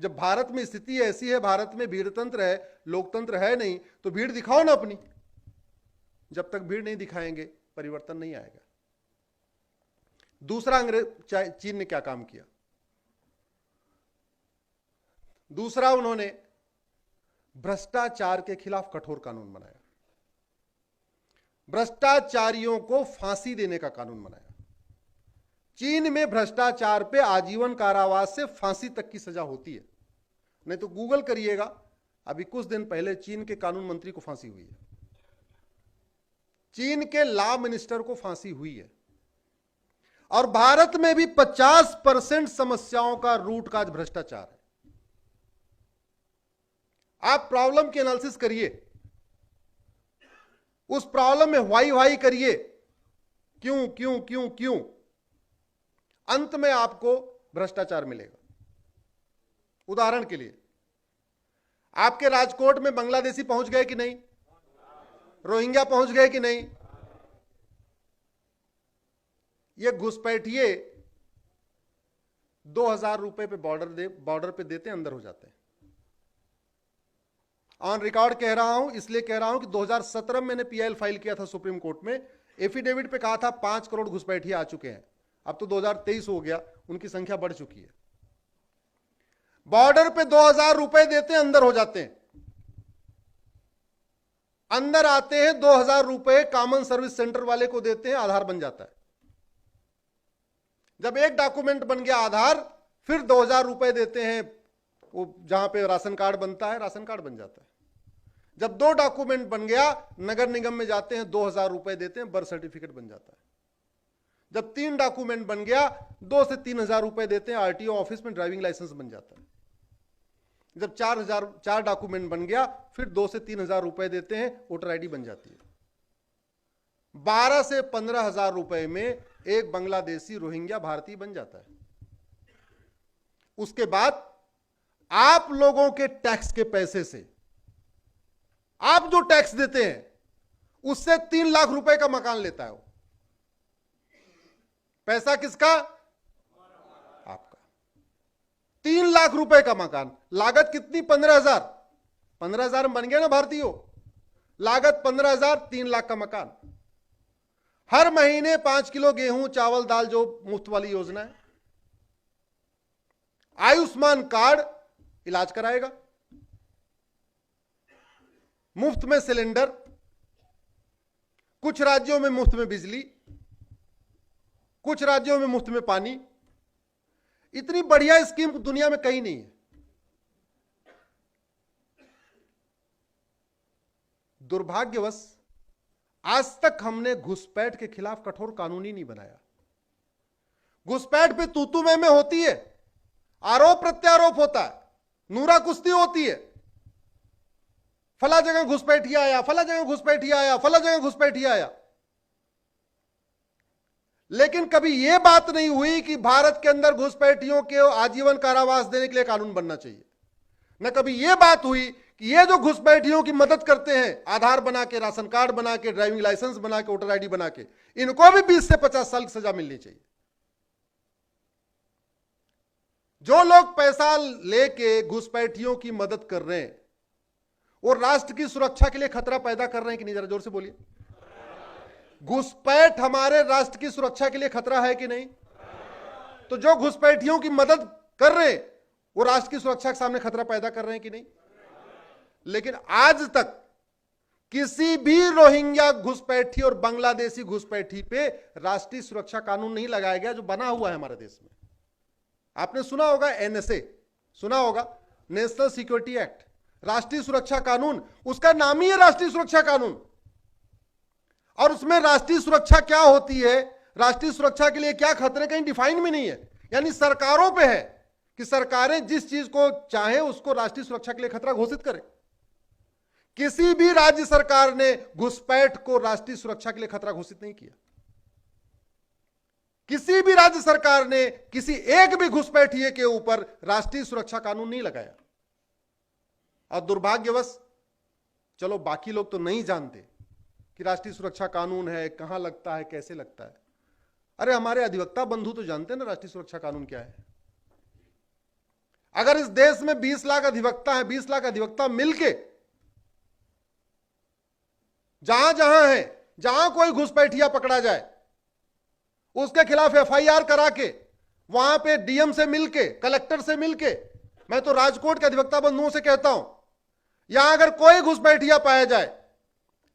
जब भारत में स्थिति ऐसी है, भारत में भीड़तंत्र है, लोकतंत्र है नहीं, तो भीड़ दिखाओ ना अपनी। जब तक भीड़ नहीं दिखाएंगे परिवर्तन नहीं आएगा। दूसरा, चीन ने क्या काम किया? दूसरा, उन्होंने भ्रष्टाचार के खिलाफ कठोर कानून बनाया, भ्रष्टाचारियों को फांसी देने का कानून बनाया। चीन में भ्रष्टाचार पे आजीवन कारावास से फांसी तक की सजा होती है। नहीं तो गूगल करिएगा, अभी कुछ दिन पहले चीन के कानून मंत्री को फांसी हुई है, चीन के लॉ मिनिस्टर को फांसी हुई है। और भारत में भी 50% समस्याओं का रूट काज भ्रष्टाचार है। आप प्रॉब्लम की एनालिसिस करिए, उस प्रॉब्लम में वाई वाई करिए, क्यों क्यों क्यों क्यों, अंत में आपको भ्रष्टाचार मिलेगा। उदाहरण के लिए, आपके राजकोट में बांग्लादेशी पहुंच गए कि नहीं? रोहिंग्या पहुंच गए कि नहीं? ये घुसपैठिए 2000 रुपए पे बॉर्डर पे देते हैं, अंदर हो जाते हैं। ऑन रिकॉर्ड कह रहा हूं, इसलिए कह रहा हूं कि 2017 में मैंने पीआईएल फाइल किया था सुप्रीम कोर्ट में, एफिडेविट पे कहा था 5 करोड़ घुसपैठिए आ चुके हैं। अब तो 2023 हो गया, उनकी संख्या बढ़ चुकी है। बॉर्डर पे 2000 रुपए देते हैं, अंदर हो जाते हैं। अंदर आते हैं, 2000 रुपए कॉमन सर्विस सेंटर वाले को देते हैं, आधार बन जाता है। जब एक डॉक्यूमेंट बन गया आधार, फिर 2000 रुपए देते हैं, वो जहां पे राशन कार्ड बनता है, राशन कार्ड बन जाता है। जब 2 डॉक्यूमेंट बन गया, नगर निगम में जाते हैं, 2000 रुपए देते हैं, बर्थ सर्टिफिकेट बन जाता है। जब 3 डॉक्यूमेंट बन गया, 2 से 3000 रुपए देते हैं, आरटीओ ऑफिस में ड्राइविंग लाइसेंस बन जाता है। जब 4 डॉक्यूमेंट बन गया, फिर 2 से 3000 रुपए देते हैं, वोटर आईडी बन जाती है। 12 से 15,000 रुपए में एक बांग्लादेशी रोहिंग्या भारतीय बन जाता है। उसके बाद आप लोगों के टैक्स के पैसे से, आप जो टैक्स देते हैं, उससे 3 लाख रुपए का मकान लेता है वो। पैसा किसका? आपका। 3 लाख रुपए का मकान, लागत कितनी? 15,000। 15,000 में बन गया ना भारतीयों, लागत 15,000, 3 लाख का मकान। हर महीने 5 किलो गेहूं, चावल, दाल, जो मुफ्त वाली योजना है। आयुष्मान कार्ड, इलाज कराएगा। मुफ्त में सिलेंडर, कुछ राज्यों में मुफ्त में बिजली, कुछ राज्यों में मुफ्त में पानी। इतनी बढ़िया स्कीम दुनिया में कहीं नहीं है। दुर्भाग्यवश आज तक हमने घुसपैठ के खिलाफ कठोर कानून ही नहीं बनाया। घुसपैठ पे तूतू में होती है, आरोप प्रत्यारोप होता है, नूरा कुश्ती होती है। फला जगह घुसपैठिया आया, फला जगह घुसपैठिया आया, फला जगह घुसपैठिया आया। लेकिन कभी यह बात नहीं हुई कि भारत के अंदर घुसपैठियों के आजीवन कारावास देने के लिए कानून बनना चाहिए। न कभी यह बात हुई कि ये जो घुसपैठियों की मदद करते हैं, आधार बना के, राशन कार्ड बना के, ड्राइविंग लाइसेंस बना के, वोटर आईडी बना के, इनको भी 20 से 50 साल की सजा मिलनी चाहिए। जो लोग पैसा लेके घुसपैठियों की मदद कर रहे हैं, वो राष्ट्र की सुरक्षा के लिए खतरा पैदा कर रहे हैं कि नहीं? जरा जोर से बोलिए। घुसपैठ हमारे राष्ट्र की सुरक्षा के लिए खतरा है कि नहीं? तो जो घुसपैठियों की मदद कर रहे हैं, वो राष्ट्र की सुरक्षा के सामने खतरा पैदा कर रहे हैं कि नहीं? लेकिन आज तक किसी भी रोहिंग्या घुसपैठी और बांग्लादेशी घुसपैठी पे राष्ट्रीय सुरक्षा कानून नहीं लगाया गया, जो बना हुआ है हमारे देश में। आपने सुना होगा एनएसए, सुना होगा, नेशनल सिक्योरिटी एक्ट, राष्ट्रीय सुरक्षा कानून। उसका नाम ही है राष्ट्रीय सुरक्षा कानून। और उसमें राष्ट्रीय सुरक्षा क्या होती है, राष्ट्रीय सुरक्षा के लिए क्या खतरे, कहीं डिफाइन में नहीं है। यानी सरकारों पे है कि सरकारें जिस चीज को चाहे उसको राष्ट्रीय सुरक्षा के लिए खतरा घोषित करें। किसी भी राज्य सरकार ने घुसपैठ को राष्ट्रीय सुरक्षा के लिए खतरा घोषित नहीं किया। किसी भी राज्य सरकार ने किसी एक भी घुसपैठिए के ऊपर राष्ट्रीय सुरक्षा कानून नहीं लगाया। और दुर्भाग्यवश, चलो बाकी लोग तो नहीं जानते कि राष्ट्रीय सुरक्षा कानून है, कहां लगता है, कैसे लगता है। अरे हमारे अधिवक्ता बंधु तो जानते हैं ना राष्ट्रीय सुरक्षा कानून क्या है। अगर इस देश में 20 लाख अधिवक्ता है, 20 लाख अधिवक्ता मिलके जहां जहां है, जहां कोई घुसपैठिया पकड़ा जाए उसके खिलाफ एफआईआर करा के, वहां पे डीएम से मिलके, कलेक्टर से मिलके, मैं तो राजकोट के अधिवक्ता बंधुओं से कहता हूं, यहां अगर कोई घुसपैठिया पाया जाए,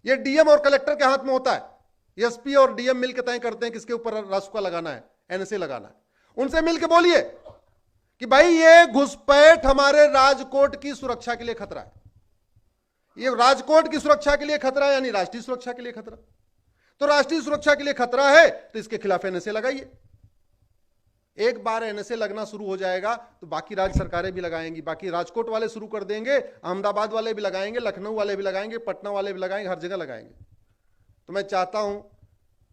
ये डीएम और कलेक्टर के हाथ में होता है। एसपी और डीएम मिलकर तय करते हैं किसके ऊपर रासुका लगाना है, एनएसए लगाना है। उनसे मिलकर बोलिए कि भाई ये घुसपैठ हमारे राजकोट की सुरक्षा के लिए खतरा है, ये राजकोट की सुरक्षा के लिए खतरा है, यानी राष्ट्रीय सुरक्षा के लिए खतरा। तो राष्ट्रीय सुरक्षा के लिए खतरा है तो इसके खिलाफ एनएसए लगाइए। एक बार एनएसए लगना शुरू हो जाएगा तो बाकी राज्य सरकारें भी लगाएंगी, बाकी राजकोट वाले शुरू कर देंगे, अहमदाबाद वाले भी लगाएंगे, लखनऊ वाले भी लगाएंगे, पटना वाले भी लगाएंगे, हर जगह लगाएंगे। तो मैं चाहता हूं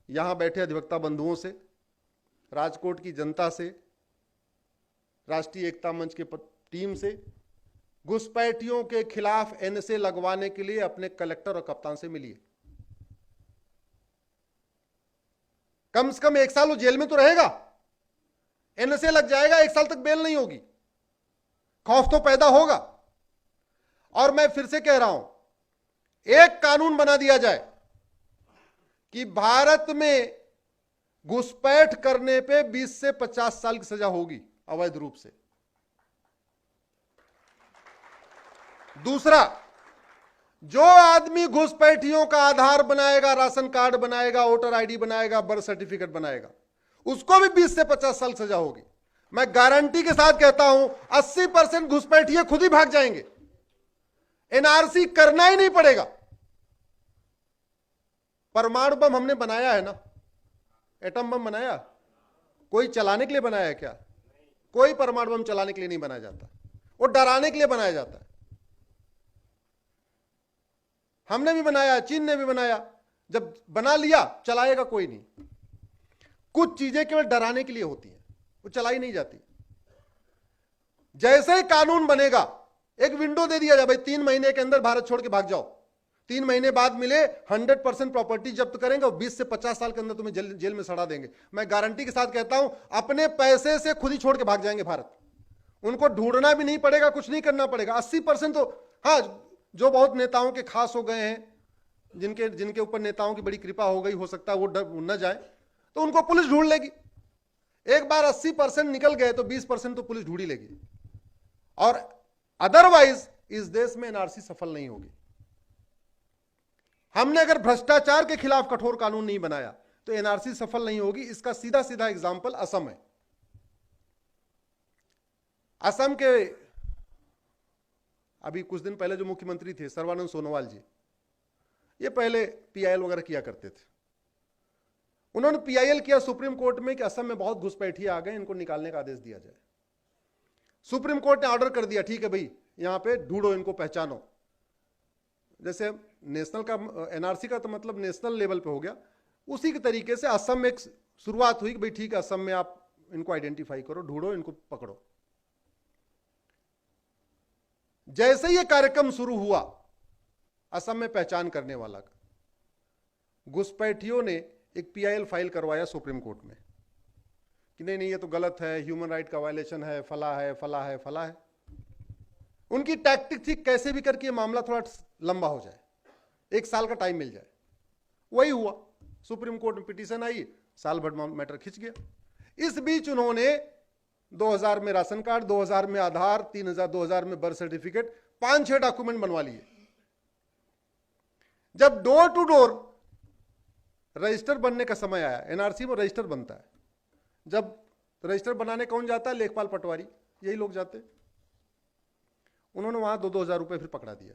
यहां बैठे अधिवक्ता बंधुओं से, राजकोट की जनता से, राष्ट्रीय एकता मंच के टीम से, घुसपैठियों के खिलाफ एनएसए लगवाने के लिए अपने कलेक्टर और कप्तान से मिलिए। कम से कम 1 साल वो जेल में तो रहेगा, एनएसए लग जाएगा, 1 साल तक बेल नहीं होगी, खौफ तो पैदा होगा। और मैं फिर से कह रहा हूं, एक कानून बना दिया जाए कि भारत में घुसपैठ करने पे 20 से 50 साल की सजा होगी अवैध रूप से। दूसरा, जो आदमी घुसपैठियों का आधार बनाएगा, राशन कार्ड बनाएगा, वोटर आईडी बनाएगा, बर्थ सर्टिफिकेट बनाएगा, उसको भी 20 से 50 साल सजा होगी। मैं गारंटी के साथ कहता हूं 80% घुसपैठिए खुद ही भाग जाएंगे, एनआरसी करना ही नहीं पड़ेगा। परमाणु बम हमने बनाया है ना, एटम बम बनाया, कोई चलाने के लिए बनाया है क्या? कोई परमाणु बम चलाने के लिए नहीं बनाया जाता, वो डराने के लिए बनाया जाता है। हमने भी बनाया, चीन ने भी बनाया, जब बना लिया चलाएगा कोई नहीं। कुछ चीजें केवल डराने के लिए होती हैं, वो चलाई नहीं जाती। जैसे ही कानून बनेगा, एक विंडो दे दिया जाए, भाई 3 महीने के अंदर भारत छोड़ के भाग जाओ, 3 महीने बाद मिले 100% प्रॉपर्टी जब्त करेंगे और 20 से 50 साल के अंदर तुम्हें जेल में सड़ा देंगे। मैं गारंटी के साथ कहता हूं, अपने पैसे से खुद ही छोड़ के भाग जाएंगे भारत। उनको ढूंढना भी नहीं पड़ेगा, कुछ नहीं करना पड़ेगा। 80% तो हाँ, जो बहुत नेताओं के खास हो गए हैं, जिनके ऊपर नेताओं की बड़ी कृपा हो गई, हो सकता है वो न जाए, तो उनको पुलिस ढूंढ लेगी। एक बार 80% निकल गए तो 20% तो पुलिस ढूंढ ही लेगी। और अदरवाइज इस देश में एनआरसी सफल नहीं होगी। हमने अगर भ्रष्टाचार के खिलाफ कठोर कानून नहीं बनाया तो एनआरसी सफल नहीं होगी। इसका सीधा सीधा एग्जाम्पल असम है। असम के अभी कुछ दिन पहले जो मुख्यमंत्री थे सर्बानंद सोनोवाल जी, ये पहले पीआईएल वगैरह किया करते थे। उन्होंने पीआईएल किया सुप्रीम कोर्ट में कि असम में बहुत घुसपैठिए आ गए, इनको निकालने का आदेश दिया जाए। सुप्रीम कोर्ट ने ऑर्डर कर दिया, ठीक है भाई, यहां पे ढूंढो, इनको पहचानो। जैसे नेशनल का एनआरसी का तो मतलब नेशनल लेवल पे हो गया, उसी के तरीके से असम में एक शुरुआत हुई कि भाई ठीक है, असम में आप इनको आइडेंटिफाई करो, ढूंढो, इनको पकड़ो। जैसे ही ये कार्यक्रम शुरू हुआ असम में पहचान करने वाला का, घुसपैठियों ने एक पीआईएल फाइल करवाया सुप्रीम कोर्ट में कि नहीं नहीं, ये तो गलत है, ह्यूमन राइट का वायलेशन है, फला है, फला है, फला है। उनकी टैक्टिक थी कैसे भी करके मामला थोड़ा लंबा हो जाए, 1 साल का टाइम मिल जाए। वही हुआ, सुप्रीम कोर्ट में पिटीशन आई, साल भर मैटर खिंच गया। इस बीच उन्होंने 2000 में राशन कार्ड, 2000 में आधार, 2000 में बर्थ सर्टिफिकेट, 5-6 डॉक्यूमेंट बनवा लिए। जब डोर टू डोर रजिस्टर बनने का समय आया, एनआरसी में रजिस्टर बनता है, जब रजिस्टर बनाने कौन जाता है? लेखपाल पटवारी, यही लोग जाते। उन्होंने वहां 2-2 हजार रुपए फिर पकड़ा दिया।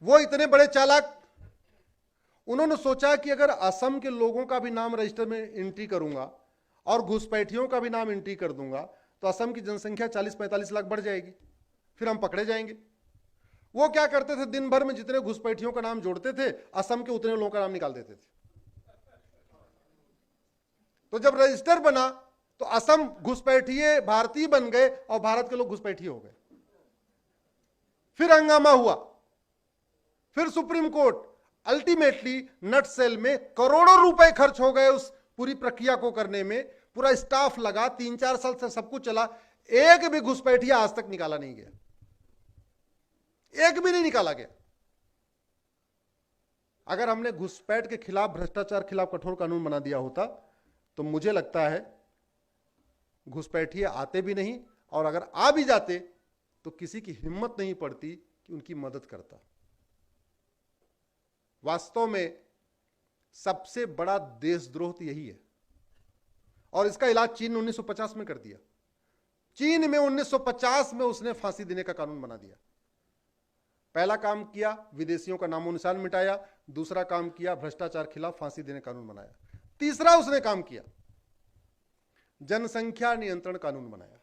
वो इतने बड़े चालाक, उन्होंने सोचा कि अगर असम के लोगों का भी नाम रजिस्टर में एंट्री करूंगा और घुसपैठियों का भी नाम एंट्री कर दूंगा तो असम की जनसंख्या 40-45 लाख बढ़ जाएगी, फिर हम पकड़े जाएंगे। वो क्या करते थे, दिन भर में जितने घुसपैठियों का नाम जोड़ते थे, असम के उतने लोगों का नाम निकाल देते थे। तो जब रजिस्टर बना तो असम घुसपैठिए भारतीय बन गए और भारत के लोग घुसपैठिए हो गए। फिर हंगामा हुआ, फिर सुप्रीम कोर्ट, अल्टीमेटली नटसेल में करोड़ों रुपए खर्च हो गए उस पूरी प्रक्रिया को करने में। पूरा स्टाफ लगा, 3-4 साल से सब कुछ चला, एक भी घुसपैठिया आज तक निकाला नहीं गया, एक भी नहीं निकाला गया। अगर हमने घुसपैठ के खिलाफ, भ्रष्टाचार खिलाफ कठोर कानून बना दिया होता तो मुझे लगता है घुसपैठिए आते भी नहीं, और अगर आ भी जाते तो किसी की हिम्मत नहीं पड़ती कि उनकी मदद करता। वास्तव में सबसे बड़ा देशद्रोह तो यही है, और इसका इलाज चीन ने 1950 में कर दिया। चीन में 1950 में उसने फांसी देने का कानून बना दिया। पहला काम किया, विदेशियों का नामो निशान मिटाया। दूसरा काम किया, भ्रष्टाचार खिलाफ फांसी देने कानून बनाया। तीसरा उसने काम किया, जनसंख्या नियंत्रण कानून बनाया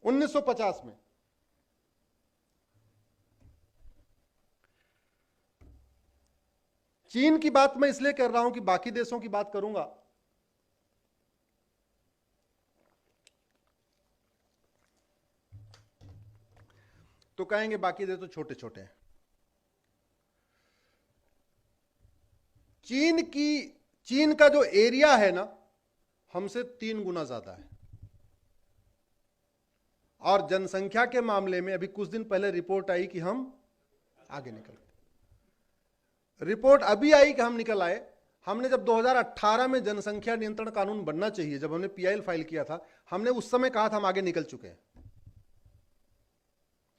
1950 में। चीन की बात मैं इसलिए कर रहा हूं कि बाकी देशों की बात करूंगा तो कहेंगे बाकी देश तो छोटे छोटे हैं। चीन का जो एरिया है ना, हमसे 3 गुना ज्यादा है, और जनसंख्या के मामले में अभी कुछ दिन पहले रिपोर्ट आई कि हम आगे निकल गए। रिपोर्ट अभी आई कि हम निकल आए। हमने जब 2018 में जनसंख्या नियंत्रण कानून बनना चाहिए, जब हमने पीआईएल फाइल किया था, हमने उस समय कहा था हम आगे निकल चुके हैं,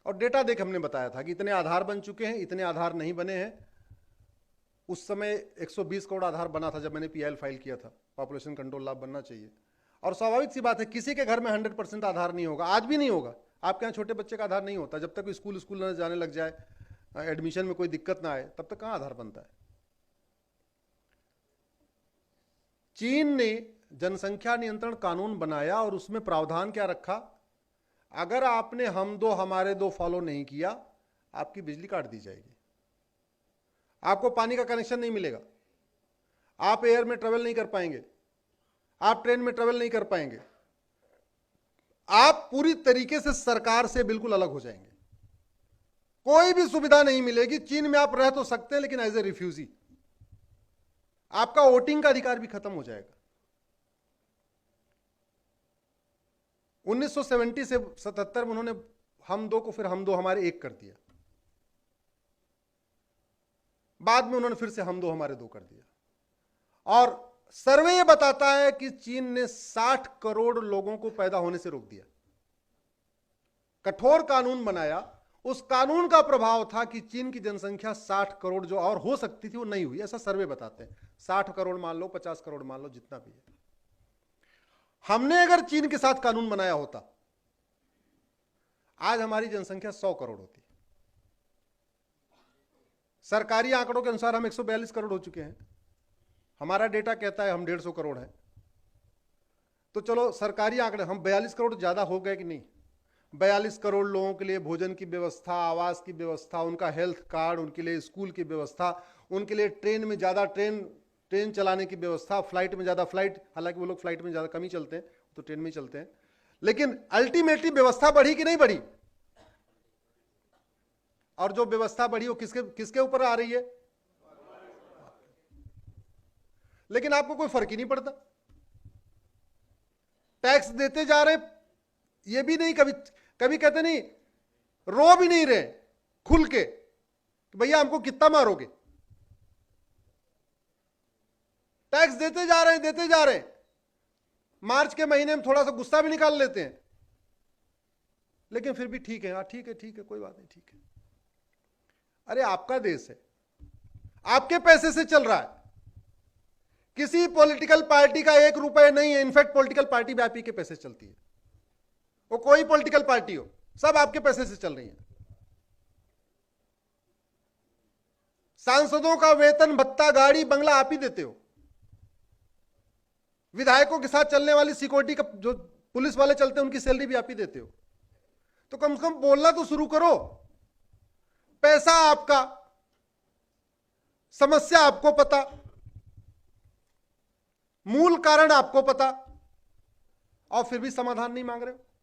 और डेटा देख हमने बताया था कि इतने आधार बन चुके हैं, इतने आधार नहीं बने हैं। उस समय 120 करोड़ आधार बना था जब मैंने पीआईएल फाइल किया था। पॉपुलेशन कंट्रोल लॉ बनना चाहिए, और स्वाभाविक सी बात है किसी के घर में 100% आधार नहीं होगा, आज भी नहीं होगा। आपके यहाँ छोटे बच्चे का आधार नहीं होता, जब तक स्कूल न जाने लग जाए, एडमिशन में कोई दिक्कत ना आए, तब तक कहाँ आधार बनता है। चीन ने जनसंख्या नियंत्रण कानून बनाया और उसमें प्रावधान क्या रखा, अगर आपने हम दो हमारे दो फॉलो नहीं किया, आपकी बिजली काट दी जाएगी, आपको पानी का कनेक्शन नहीं मिलेगा, आप एयर में ट्रेवल नहीं कर पाएंगे, आप ट्रेन में ट्रेवल नहीं कर पाएंगे, आप पूरी तरीके से सरकार से बिल्कुल अलग हो जाएंगे, कोई भी सुविधा नहीं मिलेगी। चीन में आप रह तो सकते हैं लेकिन एज ए रिफ्यूजी, आपका वोटिंग का अधिकार भी खत्म हो जाएगा। 1970 से 77 में उन्होंने हम दो को फिर हम दो हमारे एक कर दिया, बाद में उन्होंने फिर से हम दो हमारे दो कर दिया, और सर्वे ये बताता है कि चीन ने 60 करोड़ लोगों को पैदा होने से रोक दिया। कठोर कानून बनाया, उस कानून का प्रभाव था कि चीन की जनसंख्या 60 करोड़ जो और हो सकती थी वो नहीं हुई, ऐसा सर्वे बताते हैं। 60 करोड़ मान लो, 50 करोड़ मान लो, जितना भी है। हमने अगर चीन के साथ कानून बनाया होता, आज हमारी जनसंख्या 100 करोड़ होती। सरकारी आंकड़ों के अनुसार हम 142 करोड़ हो चुके हैं, हमारा डेटा कहता है हम 150 करोड़ है। तो चलो सरकारी आंकड़े, हम 42 करोड़ ज्यादा हो गए कि नहीं? 42 करोड़ लोगों के लिए भोजन की व्यवस्था, आवास की व्यवस्था, उनका हेल्थ कार्ड, उनके लिए स्कूल की व्यवस्था, उनके लिए ट्रेन में ज्यादा ट्रेन चलाने की व्यवस्था, फ्लाइट में ज्यादा फ्लाइट, हालांकि वो लोग फ्लाइट में ज्यादा कम ही चलते हैं, तो ट्रेन में ही चलते हैं, लेकिन अल्टीमेटली व्यवस्था बढ़ी कि नहीं बढ़ी? और जो व्यवस्था बढ़ी वो किसके ऊपर आ रही है? लेकिन आपको कोई फर्क ही नहीं पड़ता। टैक्स देते जा रहे, ये भी नहीं, कभी कहते नहीं, रो भी नहीं रहे खुल के कि भैया हमको कितना मारोगे। टैक्स देते जा रहे हैं। मार्च के महीने में थोड़ा सा गुस्सा भी निकाल लेते हैं, लेकिन फिर भी ठीक है, हाँ ठीक है, कोई बात नहीं, ठीक है। अरे आपका देश है, आपके पैसे से चल रहा है, किसी पॉलिटिकल पार्टी का 1 रुपए नहीं है। इनफैक्ट पॉलिटिकल पार्टी भी आप ही के पैसे चलती है, वो कोई पॉलिटिकल पार्टी हो, सब आपके पैसे से चल रही है। सांसदों का वेतन भत्ता, गाड़ी, बंगला आप ही देते हो। विधायकों के साथ चलने वाली सिक्योरिटी का, जो पुलिस वाले चलते हैं, उनकी सैलरी भी आप ही देते हो। तो कम से कम बोलना तो शुरू करो। पैसा आपका, समस्या आपको पता, मूल कारण आपको पता, और फिर भी समाधान नहीं मांग रहे हो।